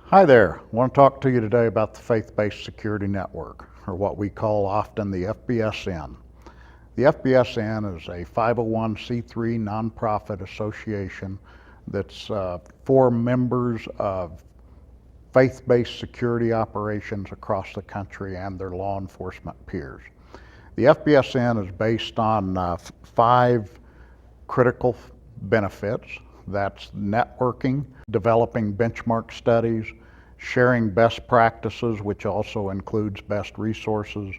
Hi there. I want to talk to you today about the Faith-Based Security Network, or what we call often the FBSN. The FBSN is a 501c3 nonprofit association that's for members of faith-based security operations across the country and their law enforcement peers. The FBSN is based on 5 critical benefits. That's networking, developing benchmark studies, sharing best practices, which also includes best resources,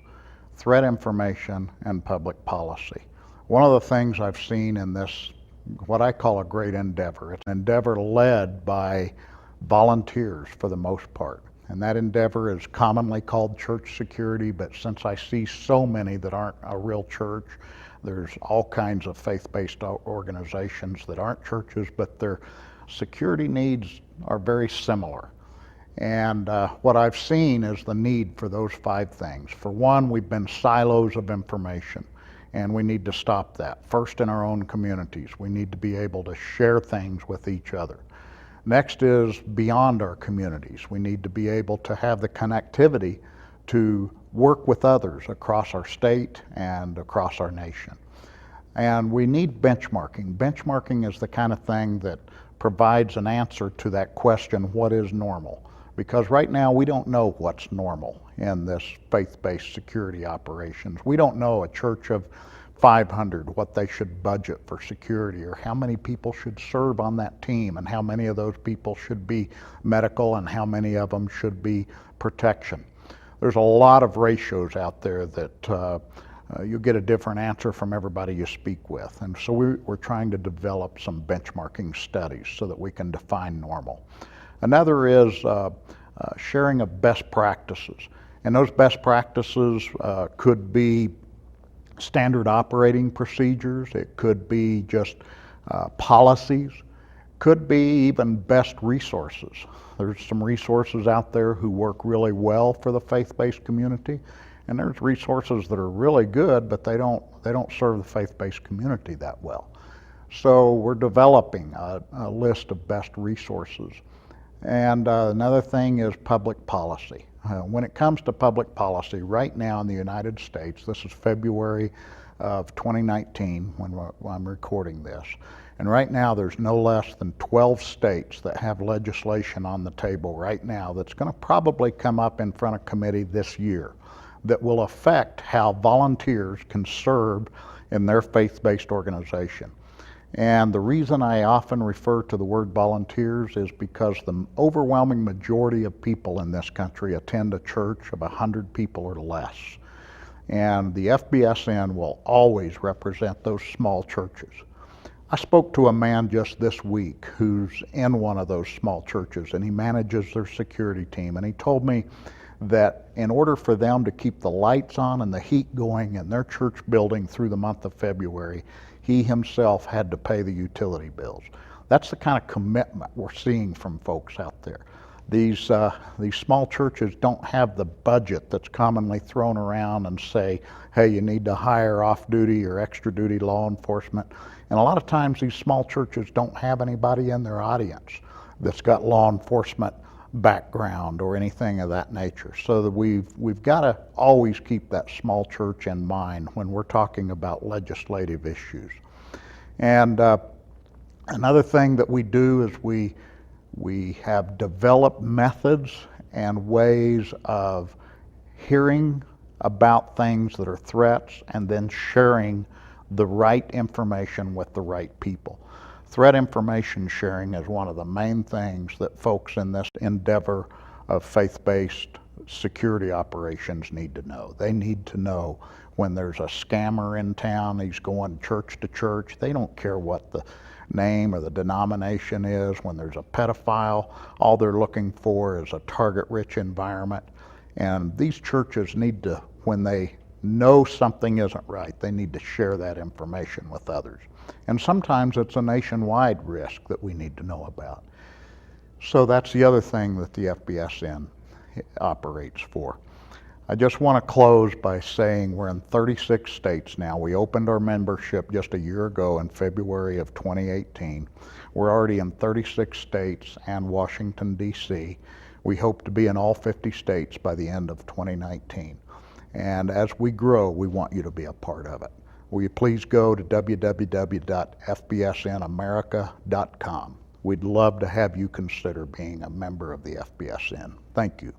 threat information, and public policy. One of the things I've seen in this, what I call a great endeavor, it's an endeavor led by volunteers for the most part. And that endeavor is commonly called church security, but since I see so many that aren't a real church, there's all kinds of faith-based organizations that aren't churches, but their security needs are very similar. And what I've seen is the need for those 5 things. For one, we've been silos of information, and we need to stop that. First, in our own communities, we need to be able to share things with each other. Next is beyond our communities. We need to be able to have the connectivity to work with others across our state and across our nation. And we need benchmarking. Benchmarking is the kind of thing that provides an answer to that question, what is normal? Because right now we don't know what's normal in this faith-based security operations. We don't know a church of 500 what they should budget for security, or how many people should serve on that team, and how many of those people should be medical and how many of them should be protection. There's a lot of ratios out there that you'll get a different answer from everybody you speak with. And so we're trying to develop some benchmarking studies so that we can define normal. Another is sharing of best practices. And those best practices could be standard operating procedures, it could be just policies, could be even best resources. There's some resources out there who work really well for the faith-based community, and there's resources that are really good, but they don't serve the faith-based community that well. So we're developing a list of best resources. And another thing is public policy. When it comes to public policy, right now in the United States, this is February of 2019 when I'm recording this, and right now there's no less than 12 states that have legislation on the table right now that's going to probably come up in front of committee this year that will affect how volunteers can serve in their faith-based organization. And the reason I often refer to the word volunteers is because the overwhelming majority of people in this country attend a church of 100 people or less. And the FBSN will always represent those small churches. I spoke to a man just this week who's in one of those small churches, and he manages their security team, and he told me that in order for them to keep the lights on and the heat going in their church building through the month of February, he himself had to pay the utility bills. That's the kind of commitment we're seeing from folks out there. These small churches don't have the budget that's commonly thrown around and say, hey, you need to hire off-duty or extra-duty law enforcement. And a lot of times these small churches don't have anybody in their audience that's got law enforcement background or anything of that nature. So that we've got to always keep that small church in mind when we're talking about legislative issues. And another thing that we do is we have developed methods and ways of hearing about things that are threats and then sharing the right information with the right people. Threat information sharing is one of the main things that folks in this endeavor of faith-based security operations need to know. They need to know when there's a scammer in town, he's going church to church. They don't care what the name or the denomination is. When there's a pedophile, all they're looking for is a target-rich environment. And these churches need to, when they know something isn't right, they need to share that information with others. And sometimes it's a nationwide risk that we need to know about. So that's the other thing that the FBSN operates for. I just want to close by saying we're in 36 states now. We opened our membership just a year ago in February of 2018. We're already in 36 states and Washington, D.C. We hope to be in all 50 states by the end of 2019. And as we grow, we want you to be a part of it. Will you please go to www.fbsnamerica.com. We'd love to have you consider being a member of the FBSN. Thank you.